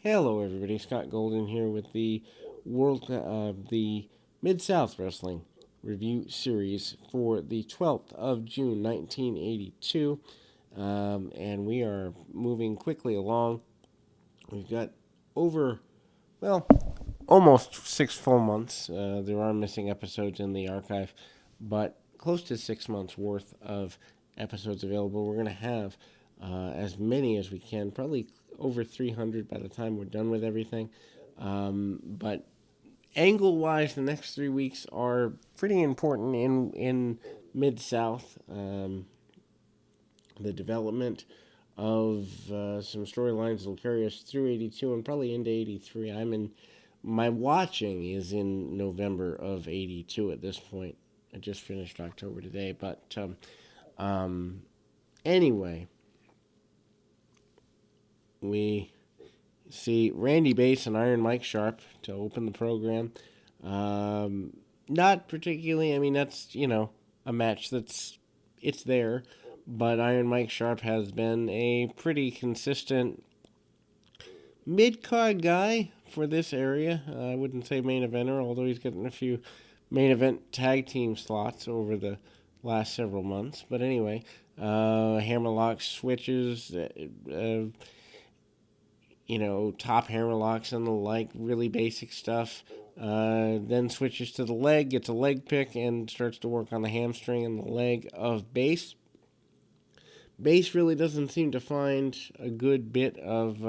Hello, everybody. Scott Golden here with the Mid-South Wrestling Review Series for the 12th of June, 1982. And we are moving quickly along. We've got over, well, almost 6 full months. There are missing episodes in the archive, but close to 6 months worth of episodes available. We're going to have as many as we can, probably over 300 by the time we're done with everything. But angle wise, the next 3 weeks are pretty important in Mid South. The development of some storylines that will carry us through 82 and probably into 83. My watching is in November of 82 at this point. I just finished October today, but anyway, we see Randy Bass and Iron Mike Sharp to open the program. Not particularly. I mean, that's a match it's there, but Iron Mike Sharp has been a pretty consistent mid card guy for this area. I wouldn't say main eventer, although he's gotten a few main event tag team slots over the last several months. But anyway, hammerlock switches, top hammerlocks and the like, really basic stuff. Then switches to the leg, gets a leg pick, and starts to work on the hamstring and the leg of Bass. Bass really doesn't seem to find a good bit of,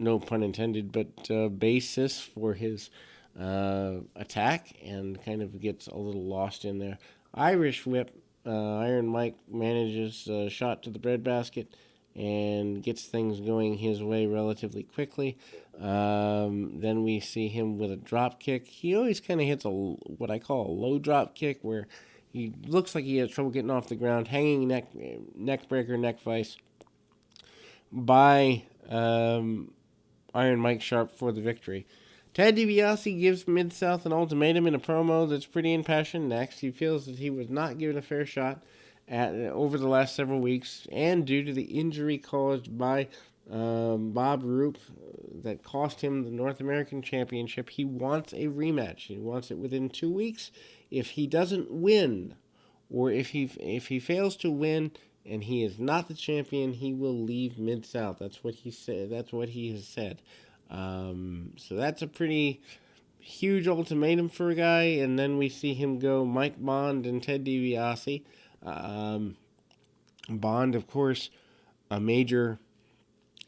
no pun intended, but basis for his attack, and kind of gets a little lost in there. Irish whip, Iron Mike manages a shot to the breadbasket and gets things going his way relatively quickly. Then we see him with a drop kick. He always kind of hits what I call a low drop kick, where he looks like he has trouble getting off the ground, hanging neck breaker, neck vice by Iron Mike Sharp for the victory. Ted DiBiase gives Mid-South an ultimatum in a promo that's pretty impassioned next. He feels that he was not given a fair shot over the last several weeks, and due to the injury caused by Bob Roop that cost him the North American Championship, he wants a rematch. He wants it within 2 weeks. If he doesn't win, or if he fails to win and he is not the champion, he will leave Mid-South. That's what he said. That's what he has said. So that's a pretty huge ultimatum for a guy. And then we see him go Mike Bond and Ted DiBiase. Bond, of course, a major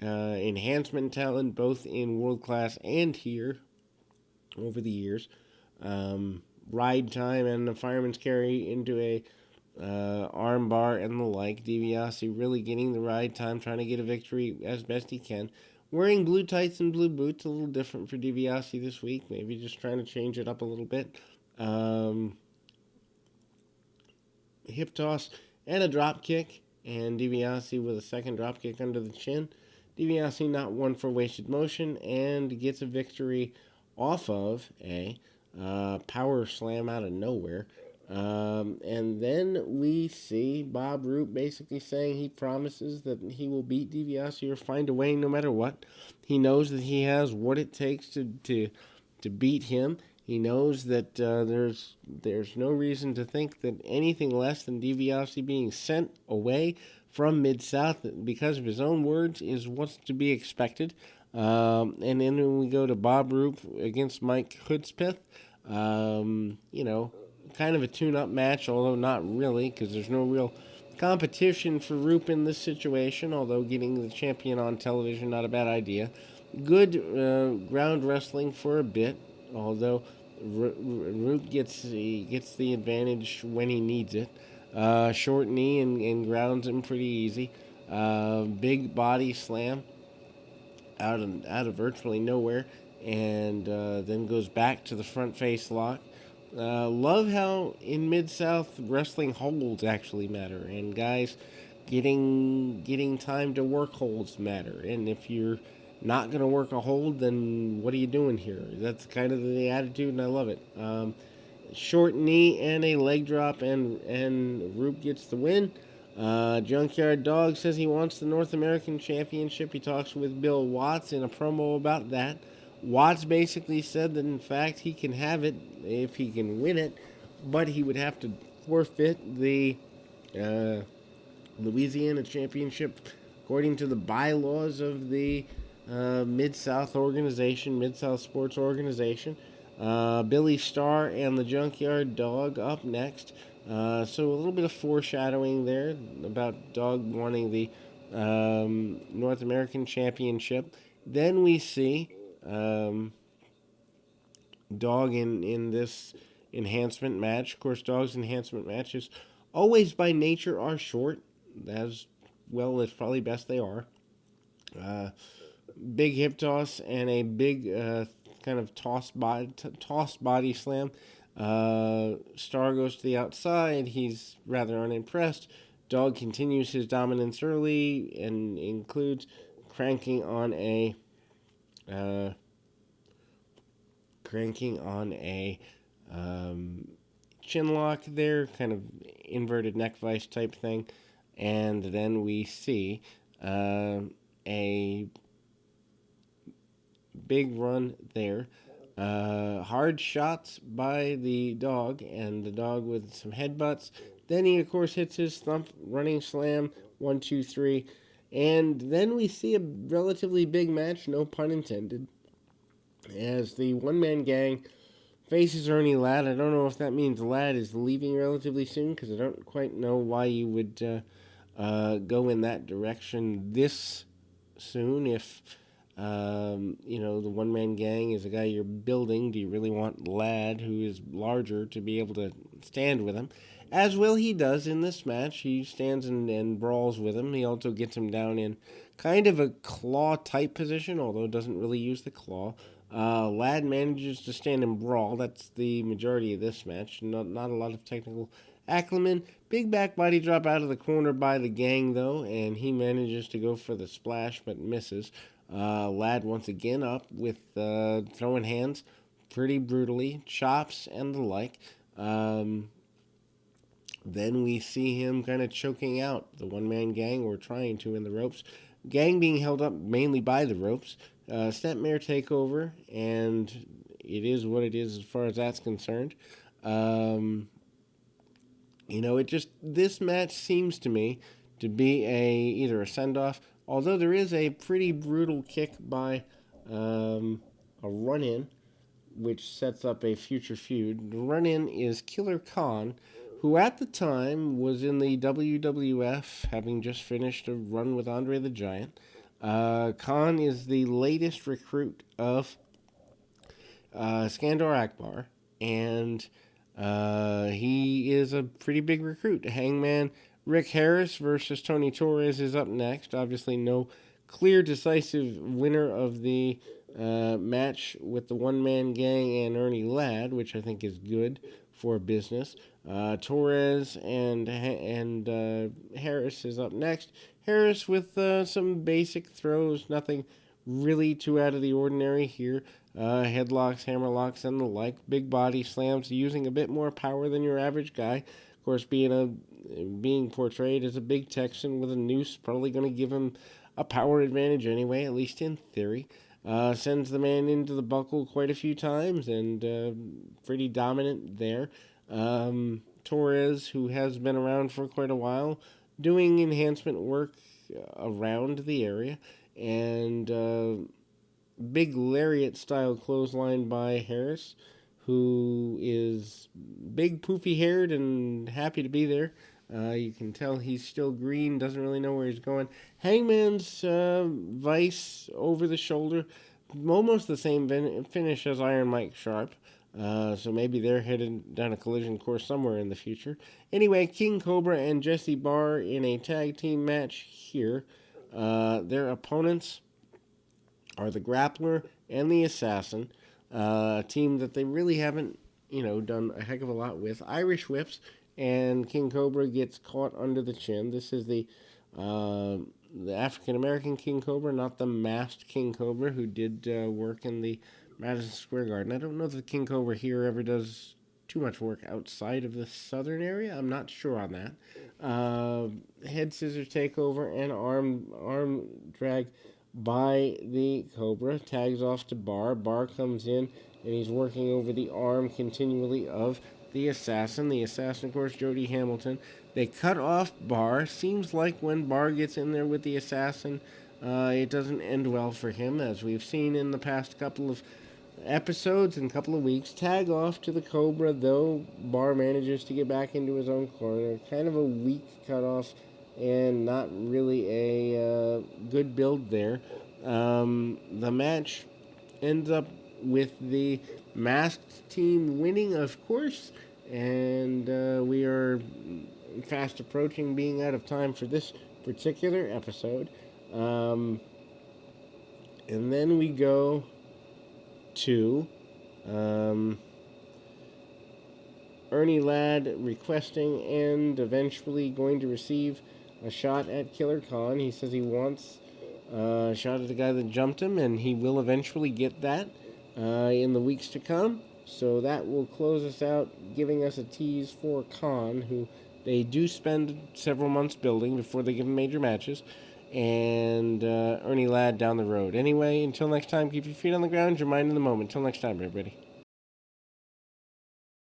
enhancement talent, both in world class and here over the years. Ride time and the fireman's carry into a arm bar and the like. DiBiase really getting the ride time, trying to get a victory as best he can. Wearing blue tights and blue boots, a little different for DiBiase this week. Maybe just trying to change it up a little bit. Hip toss and a drop kick, and DiBiase with a second drop kick under the chin. DiBiase not one for wasted motion, and gets a victory off of a power slam out of nowhere. And then we see Bob Roop basically saying he promises that he will beat DiBiase or find a way no matter what. He knows that he has what it takes to beat him. He knows that there's no reason to think that anything less than DiBiase being sent away from Mid-South, because of his own words, is what's to be expected. And then when we go to Bob Roop against Mike Hudspeth, kind of a tune-up match, although not really, because there's no real competition for Roop in this situation, although getting the champion on television, not a bad idea. Good ground wrestling for a bit, although Roop gets the advantage when he needs it. Short knee and grounds him pretty easy. Big body slam out of virtually nowhere, and then goes back to the front face lock. Love how in Mid-South wrestling holds actually matter, and guys getting time to work holds matter. And if you're not going to work a hold, then what are you doing here? That's kind of the attitude, and I love it. Short knee and a leg drop, and Roop gets the win. Junkyard Dog says he wants the North American Championship. He talks with Bill Watts in a promo about that. Watts basically said that in fact he can have it if he can win it, but he would have to forfeit the uh, Louisiana Championship according to the bylaws of the Mid-South organization, Mid-South Sports Organization. Billy Starr and the Junkyard Dog up next. So a little bit of foreshadowing there about Dog wanting the North American Championship. Then we see um, Dog in this enhancement match. Of course, Dog's enhancement matches always by nature are short. As well, it's probably best they are. Uh, Big hip toss and a big kind of toss body slam. Star goes to the outside. He's rather unimpressed. Dog continues his dominance early and includes cranking on a uh, cranking on a chin lock there, kind of inverted neck vice type thing, and then we see a big run there. Hard shots by the Dog, and the Dog with some headbutts. Then he, of course, hits his thump running slam, 1, 2, 3. And then we see a relatively big match, no pun intended, as the one man gang faces Ernie Ladd. I don't know if that means Ladd is leaving relatively soon, because I don't quite know why you would go in that direction this soon if the one man gang is a guy you're building. Do you really want Ladd, who is larger, to be able to stand with him? As well, he does in this match. He stands and brawls with him. He also gets him down in kind of a claw type position, although doesn't really use the claw. Ladd manages to stand and brawl. That's the majority of this match. Not a lot of technical Ackerman. Big back body drop out of the corner by the gang, though, and he manages to go for the splash but misses. Ladd once again up with throwing hands pretty brutally, chops and the like. Then we see him kind of choking out the one-man gang, or trying to, in the ropes. Gang being held up mainly by the ropes. Snapmare takeover, and it is what it is as far as that's concerned. This match seems to me to be either a send-off, although there is a pretty brutal kick by a run-in, which sets up a future feud. The run-in is Killer Khan, who at the time was in the WWF, having just finished a run with Andre the Giant. Khan is the latest recruit of Skandar Akbar, and he is a pretty big recruit. Hangman Rick Harris versus Tony Torres is up next. Obviously, no clear, decisive winner of the match with the one-man gang and Ernie Ladd, which I think is good for business. Torres and Harris is up next. Harris with some basic throws, nothing really too out of the ordinary here. Headlocks, hammerlocks, and the like. Big body slams, using a bit more power than your average guy. Of course, being portrayed as a big Texan with a noose, probably going to give him a power advantage anyway, at least in theory. Sends the man into the buckle quite a few times, and pretty dominant there. Torres, who has been around for quite a while, doing enhancement work around the area, and big lariat style clothesline by Harris, who is big, poofy haired, and happy to be there. You can tell he's still green, doesn't really know where he's going. Hangman's vice over the shoulder, almost the same finish as Iron Mike Sharp. So maybe they're headed down a collision course somewhere in the future. Anyway, King Cobra and Jesse Barr in a tag team match here. Their opponents are the Grappler and the Assassin, a team that they really haven't, done a heck of a lot with. Irish whips, and King Cobra gets caught under the chin. This is the African American King Cobra, not the masked King Cobra who did work in the Madison Square Garden. I don't know if the King Cobra here ever does too much work outside of the southern area. I'm not sure on that. Head scissors takeover and arm drag by the Cobra. Tags off to Bar. Bar comes in and he's working over the arm continually of the assassin. The assassin, of course, Jody Hamilton. They cut off Bar. Seems like when Bar gets in there with the assassin, it doesn't end well for him, as we've seen in the past couple of episodes and couple of weeks. Tag off to the Cobra, though Bar manages to get back into his own corner. Kind of a weak cutoff and not really a good build there. The match ends up with the masked team winning, of course, and we are fast approaching being out of time for this particular episode. And then we go to Ernie Ladd requesting and eventually going to receive a shot at Killer Khan. He says he wants a shot at the guy that jumped him, and he will eventually get that in the weeks to come. So that will close us out, giving us a tease for Khan, who they do spend several months building before they give him major matches, and Ernie Ladd down the road. Anyway, until next time, keep your feet on the ground, your mind in the moment. Until next time, everybody.